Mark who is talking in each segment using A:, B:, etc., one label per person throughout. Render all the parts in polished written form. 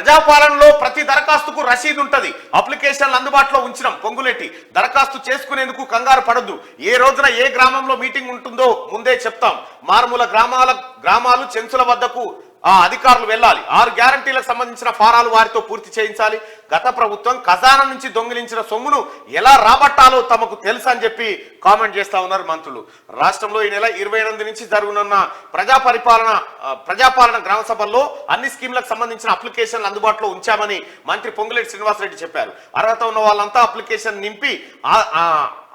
A: ప్రజాపాలనలో ప్రతి దరఖాస్తుకు రసీదు ఉంటుంది. అప్లికేషన్లు అందుబాటులో ఉంచినాం. పొంగులెట్టి దరఖాస్తు చేసుకునేందుకు కంగారు పడద్దు. ఏ రోజున ఏ గ్రామంలో మీటింగ్ ఉంటుందో ముందే చెప్తాం. మారుమూల గ్రామాలు చెంచుల వద్దకు అధికారులు వెళ్ళాలి. 6 గ్యారంటీలకు సంబంధించిన ఫారాలు వారితో పూర్తి చేయించాలి. గత ప్రభుత్వం ఖజానా నుంచి దొంగిలించిన సొమ్మును ఎలా రాబట్టాలో తమకు తెలుసు అని చెప్పి కామెంట్ చేస్తా ఉన్నారు మంత్రులు. రాష్ట్రంలో ఈ నెల 28 నుంచి జరగనున్న ప్రజాపాలన గ్రామ సభల్లో అన్ని స్కీమ్లకు సంబంధించిన అప్లికేషన్లు అందుబాటులో ఉంచామని మంత్రి పొంగులేటి శ్రీనివాసరెడ్డి చెప్పారు. అర్హత ఉన్న వాళ్ళంతా అప్లికేషన్ నింపి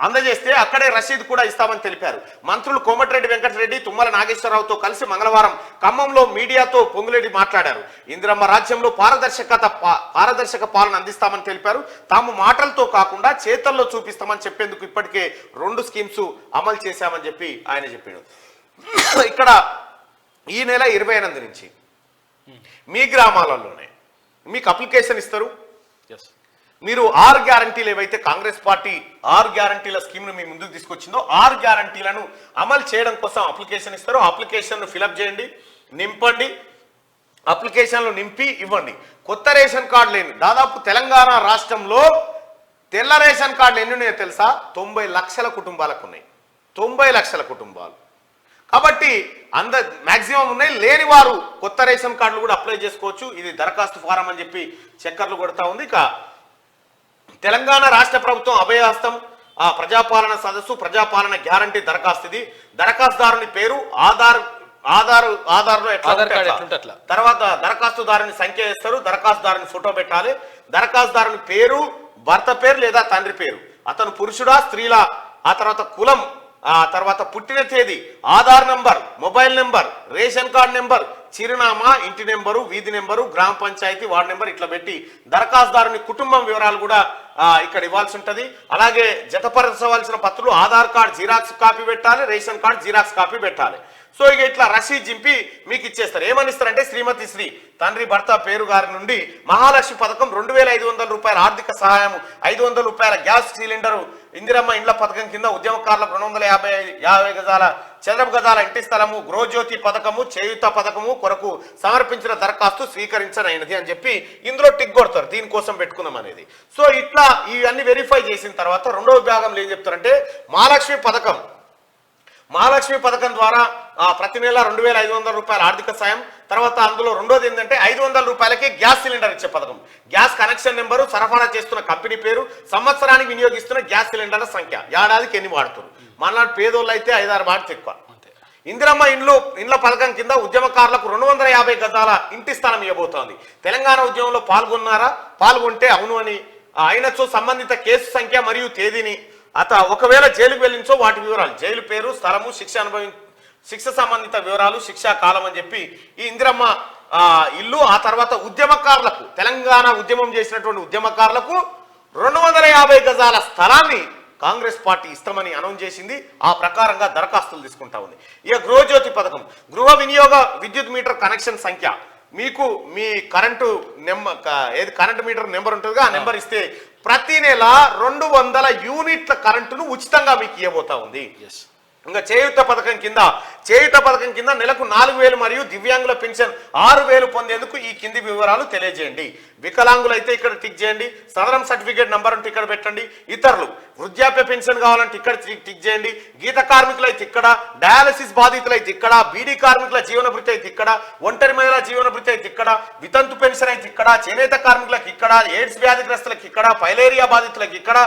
A: అందజేస్తే అక్కడే రసీదు కూడా ఇస్తామని తెలిపారు. మంత్రులు కోమటిరెడ్డి వెంకటరెడ్డి, తుమ్మల నాగేశ్వరరావుతో కలిసి మంగళవారం ఖమ్మంలో మీడియాతో పొంగులేటి మాట్లాడారు. ఇందిరమ్మ రాజ్యంలో పారదర్శక పాలన అందిస్తామని తెలిపారు. తాము మాటలతో కాకుండా చేతల్లో చూపిస్తామని చెప్పేందుకు ఇప్పటికే 2 స్కీమ్స్ అమలు చేశామని చెప్పి ఆయన చెప్పాడు. ఇక్కడ ఈ నెల 28 నుంచి మీ గ్రామాలలోనే మీకు అప్లికేషన్ ఇస్తారు. మీరు 6 గ్యారంటీలు ఏవైతే కాంగ్రెస్ పార్టీ 6 గ్యారంటీల స్కీమ్ను మీ ముందుకు తీసుకొచ్చిందో 6 గ్యారంటీలను అమలు చేయడం కోసం అప్లికేషన్ ఇస్తారు. అప్లికేషన్ను ఫిలప్ చేయండి, నింపండి. అప్లికేషన్లు నింపి ఇవ్వండి. కొత్త రేషన్ కార్డు లేని దాదాపు తెలంగాణ రాష్ట్రంలో తెల్ల రేషన్ కార్డులు ఎన్ని ఉన్నాయో తెలుసా? 90 లక్షల కుటుంబాలకు ఉన్నాయి. 90 లక్షల కుటుంబాలు. కాబట్టి మ్యాక్సిమం ఉన్నాయి. లేని వారు కొత్త రేషన్ కార్డులు కూడా అప్లై చేసుకోవచ్చు. ఇది దరఖాస్తు ఫారం అని చెప్పి చక్కర్లు కొడతా ఉంది. ఇక తెలంగాణ రాష్ట్ర ప్రభుత్వం అభయహస్తం ప్రజాపాలన సదస్సు ప్రజాపాలన గ్యారంటీ దరఖాస్తు. ఇది దరఖాస్తుదారుని పేరు ఆధార్లో ఎట్లా తర్వాత దరఖాస్తుదారుని సంఖ్య ఇస్తారు. దరఖాస్తుదారుని ఫోటో పెట్టాలి. దరఖాస్తుదారుని పేరు భర్త పేరు లేదా తండ్రి పేరు, అతను పురుషుడా స్త్రీలా, ఆ తర్వాత కులం, ఆ తర్వాత పుట్టిన తేదీ, Aadhaar number, mobile number, ration card number, చిరునామా, ఇంటి నెంబరు, వీధి నెంబరు, గ్రామ పంచాయతీ వార్డు నెంబర్ ఇట్లా పెట్టి దరఖాస్తుదారుని కుటుంబం వివరాలు కూడా ఇక్కడ ఇవ్వాల్సి ఉంటుంది. అలాగే జతపరచవలసిన పత్రులు ఆధార్ కార్డు జిరాక్స్ కాపీ పెట్టాలి, రేషన్ కార్డు జిరాక్స్ కాపీ పెట్టాలి. సో ఇక ఇట్లా రసీదు జింపి మీకు ఇచ్చేస్తారు. ఏమని ఇస్తారంటే శ్రీమతి శ్రీ తండ్రి భర్త పేరు గారి నుండి మహాలక్ష్మి పథకం 2500 రూపాయల ఆర్థిక సహాయం, 500 రూపాయల గ్యాస్ సిలిండరు, ఇందిరమ్మ ఇండ్ల పథకం కింద ఉద్యమకారులకు 250 గజాల చదరపు గజాల ఇంటి స్థలము, గృహజ్యోతి పథకము, చేయుత పథకము కొరకు సమర్పించిన దరఖాస్తు స్వీకరించనైనది అని చెప్పి ఇందులో టిక్ కొడతారు. దీనికోసం పెట్టుకున్నాం అనేది. సో ఇట్లా ఇవన్నీ వెరిఫై చేసిన తర్వాత రెండవ విభాగంలో ఏం చెప్తారంటే మహాలక్ష్మి పథకం ద్వారా ప్రతి నెల 2500 రూపాయల ఆర్థిక సాయం. తర్వాత అందులో రెండోది ఏంటంటే 500 రూపాయలకి గ్యాస్ సిలిండర్ ఇచ్చే పథకం. గ్యాస్ కనెక్షన్ నెంబరు, సరఫరా చేస్తున్న కంపెనీ పేరు, సంవత్సరానికి వినియోగిస్తున్న గ్యాస్ సిలిండర్ల సంఖ్య, ఏడాదికి ఎన్ని వాడుతారు. మనలాంటి పేదోళ్ళు అయితే 5-6 వాడితే ఎక్కువ. ఇందిరమ్మ ఇండ్ల పథకం కింద ఉద్యమకారులకు 250 గజాల ఇంటి స్థలం ఇవ్వబోతోంది. తెలంగాణ ఉద్యమంలో పాల్గొంటే అవును అని అయినచో సంబంధిత కేసు సంఖ్య మరియు తేదీని, ఒకవేళ జైలుకు వెళ్ళించో వాటి వివరాలు, జైలు పేరు, స్థలము, శిక్ష సంబంధిత వివరాలు, శిక్షా కాలం అని చెప్పి ఈ ఇందిరమ్మ ఇల్లు. ఆ తర్వాత ఉద్యమకారులకు, తెలంగాణ ఉద్యమం చేసినటువంటి ఉద్యమకారులకు 250 గజాల స్థలాన్ని కాంగ్రెస్ పార్టీ ఇస్తామని అనౌన్స్ చేసింది. ఆ ప్రకారంగా దరఖాస్తులు తీసుకుంటా ఉంది. ఇక గృహజ్యోతి పథకం, గృహ వినియోగ విద్యుత్ మీటర్ కనెక్షన్ సంఖ్య, మీకు మీ కరెంటు మీటర్ నెంబర్ ఉంటుందిగా, ఆ నెంబర్ ఇస్తే ప్రతి నెల 200 యూనిట్ల కరెంటును ఉచితంగా మీకు ఇవ్వబోతా ఉంది. ఇంకా చేయూత పథకం కింద నెలకు 4000 మరియు దివ్యాంగుల పెన్షన్ 6000 పొందేందుకు ఈ కింది వివరాలు తెలియజేయండి. వికలాంగులు అయితే ఇక్కడ టిక్ చేయండి. సదరం సర్టిఫికేట్ నంబర్ ఉంటే ఇక్కడ పెట్టండి. ఇతరులు వృద్ధాప్య పెన్షన్ కావాలంటే ఇక్కడ టిక్ చేయండి. గీత కార్మికులు అయితే ఇక్కడ, డయాలసిస్ బాధితులు అయితే ఇక్కడ, బీడీ కార్మికుల జీవన భృతి అయితే ఇక్కడ, ఒంటరి మహిళల జీవన భృతి అయితే ఇక్కడ, వితంతు పెన్షన్ అయితే ఇక్కడ, చేనేత కార్మికులకు ఇక్కడ, ఎయిడ్స్ వ్యాధిగ్రస్తులకు ఇక్కడ, ఫైలేరియా బాధితులకు ఇక్కడ,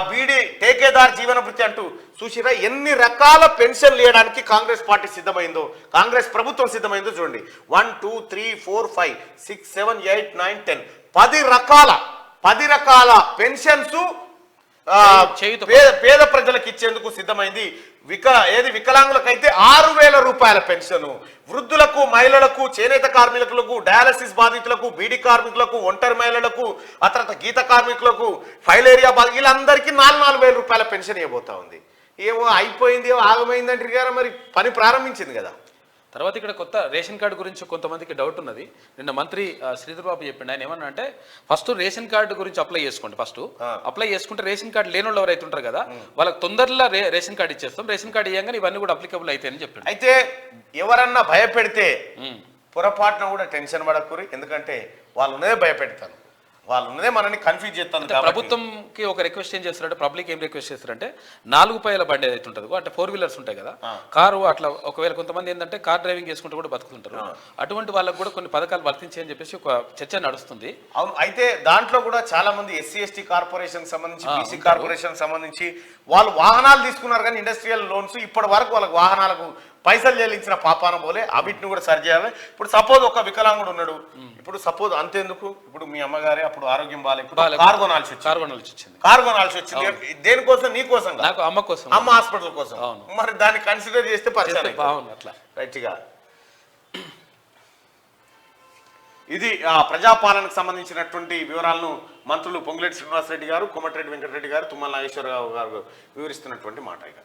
A: బీడీ టేకేదార్ జీవన భృతి అంటూ చూసిరా ఎన్ని రకాల పెన్షన్లు ఇవ్వడానికి కాంగ్రెస్ పార్టీ సిద్ధమైందో, కాంగ్రెస్ ప్రభుత్వం సిద్ధమైందో చూడండి. 1 2 3 4 5 6 7 8 9 10 10 రకాల పెన్షన్స్ పేద ప్రజలకు ఇచ్చేందుకు సిద్ధమైంది. వికలాంగులకైతే 6000 రూపాయల పెన్షన్, వృద్ధులకు, మహిళలకు, చేనేత కార్మికులకు, డయాలసిస్ బాధితులకు, బీడీ కార్మికులకు, ఒంటరి మహిళలకు, ఆ తర్వాత గీత కార్మికులకు, ఫైలేరియా వీళ్ళందరికీ 4,000 రూపాయల పెన్షన్ ఇవ్వబోతా ఉంది. ఏమో అయిపోయింది, ఏమో ఆగమైందంటే గారు మరి పని ప్రారంభించింది కదా.
B: తర్వాత ఇక్కడ కొత్త రేషన్ కార్డు గురించి కొంతమందికి డౌట్ ఉన్నది. నిన్న మంత్రి శ్రీధర్ బాబు చెప్పిండు. ఆయన ఏమన్నా అంటే ఫస్ట్ రేషన్ కార్డు గురించి అప్లై చేసుకోండి. అప్లై చేసుకుంటే రేషన్ కార్డు లేని వాళ్ళు ఎవరైతే ఉంటారు కదా వాళ్ళకి తొందరలో రేషన్ కార్డు ఇచ్చేస్తాం. రేషన్ కార్డు ఇవ్వగానే ఇవన్నీ కూడా అప్లికబుల్ అవుతాయని చెప్పాడు.
A: అయితే ఎవరన్నా భయపెడితే పొరపాటున కూడా టెన్షన్ పడకూరి. ఎందుకంటే వాళ్ళు ఉన్నదే భయపెడతాను, వాళ్ళు ఉన్నదే మనని కన్ఫ్యూజ్ చేస్తాను కాబట్టి
B: ప్రభుత్వంకి ఒక రిక్వెస్ట్ ఏం చేస్తారంటే, పబ్లిక్ ఏం రిక్వెస్ట్ చేస్తారంటే 4 పైల బండి ఏదైతే ఉంటుందో అంటే 4 వీలర్స్ ఉంటాయి కదా, కారు అట్లా ఒకవేళ కొంతమంది ఏంటంటే కార్ డ్రైవింగ్ చేసుకుంటూ కూడా బతుకుతుంటారు, అటువంటి వాళ్ళకు కూడా కొన్ని పథకాలు వర్తించి అని చెప్పేసి ఒక చర్చ నడుస్తుంది.
A: అవును, అయితే దాంట్లో కూడా చాలా మంది ఎస్సీ ఎస్టీ కార్పొరేషన్ సంబంధించి, బీసీ కార్పొరేషన్ సంబంధించి వాళ్ళు వాహనాలు తీసుకున్నారు కానీ ఇండస్ట్రియల్ లోన్స్ ఇప్పటి వరకు వాళ్ళకి వాహనాలకు పైసలు చెల్లించిన పాపాన పోలే, అవిటిని కూడా సరి చేయాలి. ఇప్పుడు సపోజ్ ఒక వికలాంగుడు ఉన్నాడు, ఇప్పుడు సపోజ్ అంతేందుకు, ఇప్పుడు మీ అమ్మగారే అప్పుడు ఆరోగ్యం బాగాలేకపోతే కారు కొనాల్సి వచ్చింది, కారు కొనాల్సి వచ్చింది. దేనికోసం? నీ కోసం,
B: నాకు అమ్మ కోసం,
A: అమ్మ హాస్పిటల్ కోసం. మరి దాన్ని కన్సిడర్ చేస్తే పరిచయం
B: అట్లా
A: రైట్గా. ఇది ప్రజాపాలనకు సంబంధించినటువంటి వివరాలను మంత్రులు పొంగులేటి శ్రీనివాసరెడ్డి గారు, కోమటిరెడ్డి వెంకటరెడ్డి గారు, తుమ్మల నాగేశ్వరరావు గారు వివరిస్తున్నటువంటి మాట. ఇక